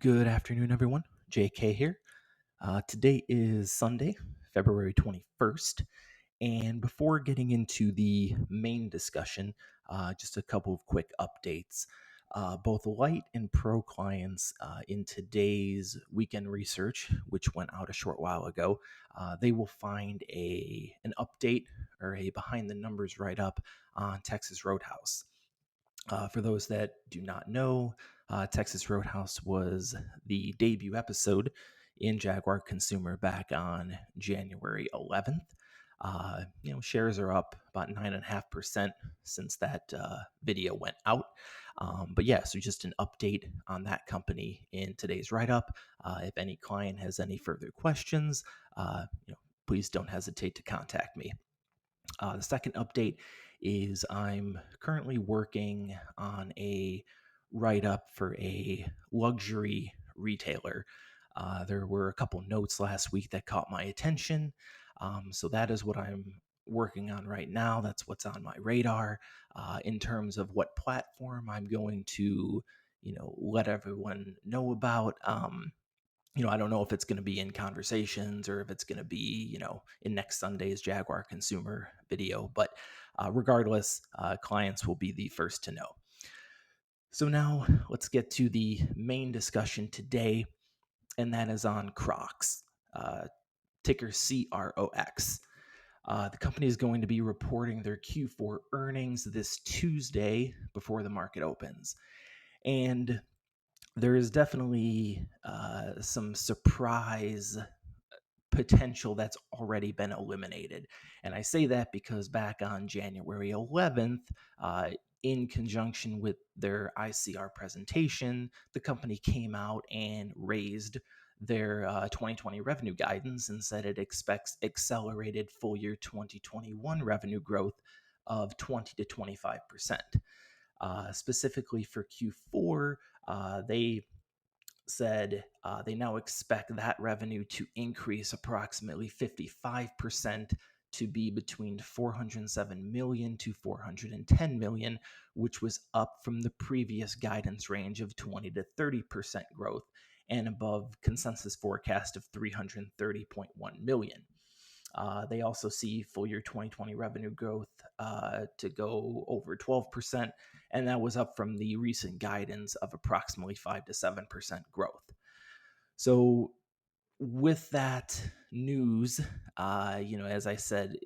Good afternoon, everyone. JK here. Today is Sunday, February 21st. And before getting into the main discussion, just a couple of quick updates. Both Light and Pro clients in today's weekend research, which went out a short while ago, they will find an update or a behind the numbers write up on Texas Roadhouse. For those that do not know, Texas Roadhouse was the debut episode in JaguarConsumer back on January 11th. Shares are up about 9.5% since that video went out. But yeah, so just an update on that company in today's write-up. If any client has any further questions, please don't hesitate to contact me. The second update is I'm currently working on a write up for a luxury retailer. There were a couple notes last week that caught my attention. So that is what I'm working on right now. That's what's on my radar in terms of what platform I'm going to, let everyone know about. I don't know if it's going to be in conversations or if it's going to be, in next Sunday's JaguarConsumer video. But regardless, clients will be the first to know. So now let's get to the main discussion today, and that is on Crocs, ticker CROX. The company is going to be reporting their Q4 earnings this Tuesday before the market opens. And there is definitely some surprise potential that's already been eliminated. And I say that because back on January 11th, in conjunction with their ICR presentation, the company came out and raised their 2020 revenue guidance and said it expects accelerated full year 2021 revenue growth of 20 to 25%. Specifically for Q4, they said they now expect that revenue to increase approximately 55% to be between 407 million to 410 million, which was up from the previous guidance range of 20 to 30% growth and above consensus forecast of 330.1 million. They also see full year 2020 revenue growth to go over 12%, and that was up from the recent guidance of approximately 5 to 7% growth. So, with that news, as I said,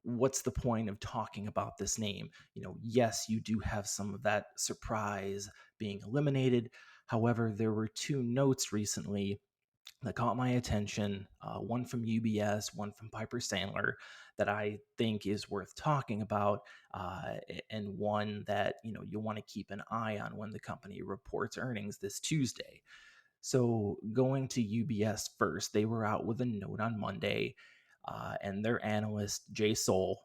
what's the point of talking about this name? Yes, you do have some of that surprise being eliminated. However, there were two notes recently that caught my attention, one from UBS, one from Piper Sandler, that I think is worth talking about, and one that you'll want to keep an eye on when the company reports earnings this Tuesday. So going to UBS first, they were out with a note on Monday, and their analyst, Jay Soul,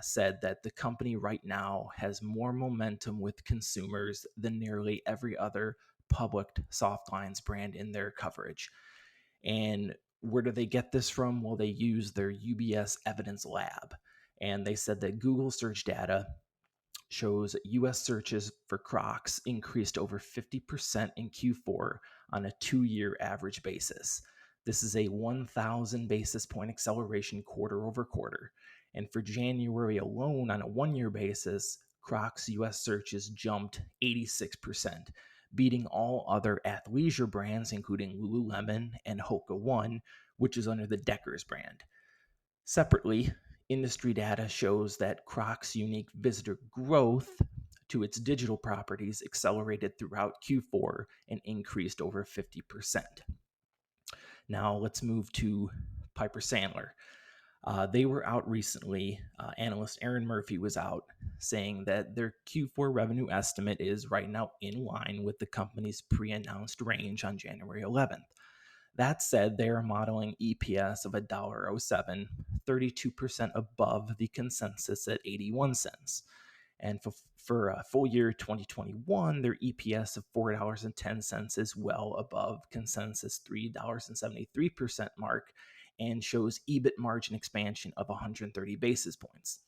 said that the company right now has more momentum with consumers than nearly every other public softlines brand in their coverage. And where do they get this from? Well, they use their UBS Evidence Lab. And they said that Google search data shows US searches for Crocs increased over 50% in Q4 on a 2-year average basis. This is a 1,000 basis point acceleration quarter over quarter. And for January alone, on a 1-year basis, Crocs US searches jumped 86%, beating all other athleisure brands, including Lululemon and Hoka One, which is under the Deckers brand. Separately, industry data shows that Crocs' unique visitor growth to its digital properties accelerated throughout Q4 and increased over 50%. Now let's move to Piper Sandler. They were out recently. Analyst Aaron Murphy was out saying that their Q4 revenue estimate is right now in line with the company's pre-announced range on January 11th. That said, they are modeling EPS of $1.07, 32% above the consensus at 81 cents. And for full year 2021, their EPS of $4.10 is well above consensus $3.73 mark and shows EBIT margin expansion of 130 basis points.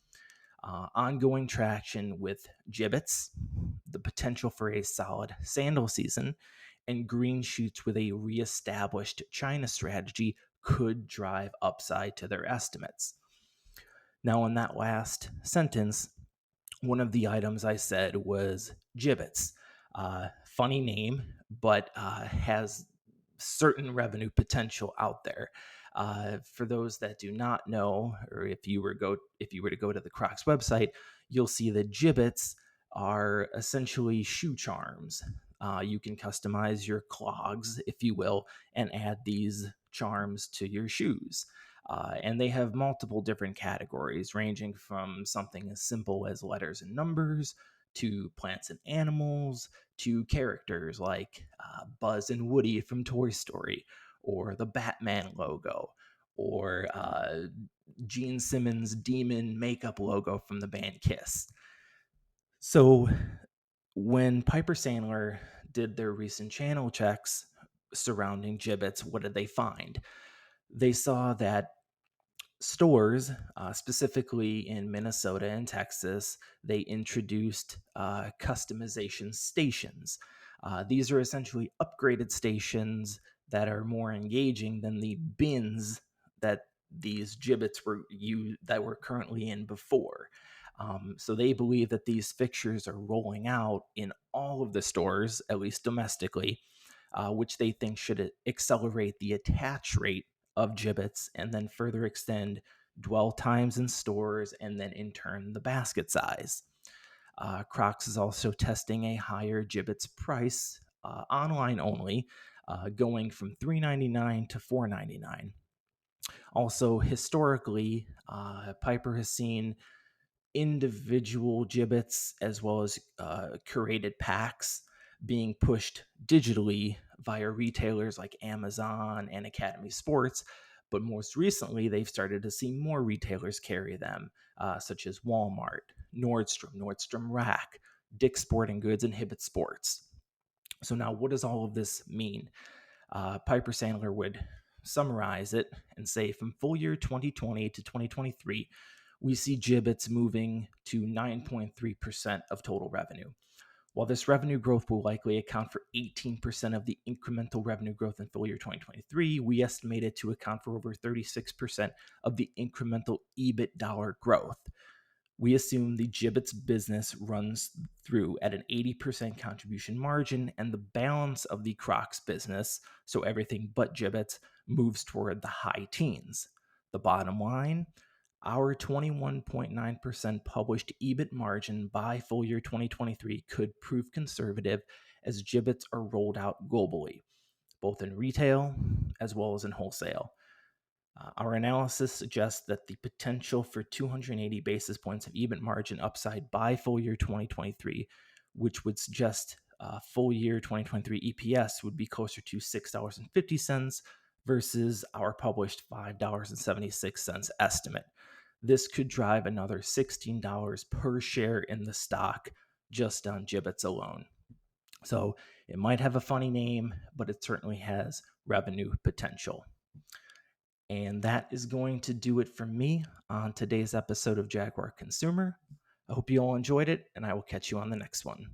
Ongoing traction with Jibbitz, the potential for a solid sandal season, and green shoots with a reestablished China strategy could drive upside to their estimates. Now, in that last sentence, one of the items I said was gibbets. Funny name, but has certain revenue potential out there. For those that do not know, or if you were to go to the Crocs website, you'll see that gibbets are essentially shoe charms. You can customize your clogs, if you will, and add these charms to your shoes. And they have multiple different categories, ranging from something as simple as letters and numbers to plants and animals to characters like Buzz and Woody from Toy Story, or the Batman logo, or Gene Simmons' demon makeup logo from the band Kiss. So when Piper Sandler did their recent channel checks surrounding gibbets, what did they find? They saw that stores, specifically in Minnesota and Texas, they introduced customization stations. These are essentially upgraded stations that are more engaging than the bins that these gibbets that were currently in before. So they believe that these fixtures are rolling out in all of the stores, at least domestically, which they think should accelerate the attach rate of gibbets and then further extend dwell times in stores and then in turn the basket size. Crocs is also testing a higher gibbets price online only, going from $3.99 to $4.99. Also, historically, Piper has seen individual gibbets as well as curated packs being pushed digitally via retailers like Amazon and Academy Sports. But most recently, they've started to see more retailers carry them, such as Walmart, Nordstrom Rack, Dick's Sporting Goods, and Hibbett Sports. So now, what does all of this mean? Piper Sandler would summarize it and say from full year 2020 to 2023, we see gibbets moving to 9.3% of total revenue. While this revenue growth will likely account for 18% of the incremental revenue growth in full year 2023, we estimate it to account for over 36% of the incremental EBIT dollar growth. We assume the gibbets business runs through at an 80% contribution margin, and the balance of the Crocs business, so everything but gibbets, moves toward the high teens. The bottom line, our 21.9% published EBIT margin by full year 2023 could prove conservative as gibbets are rolled out globally, both in retail as well as in wholesale. Our analysis suggests that the potential for 280 basis points of EBIT margin upside by full year 2023, which would suggest full year 2023 EPS would be closer to $6.50 versus our published $5.76 estimate. This could drive another $16 per share in the stock just on gibbets alone. So it might have a funny name, but it certainly has revenue potential. And that is going to do it for me on today's episode of Jaguar Consumer. I hope you all enjoyed it, and I will catch you on the next one.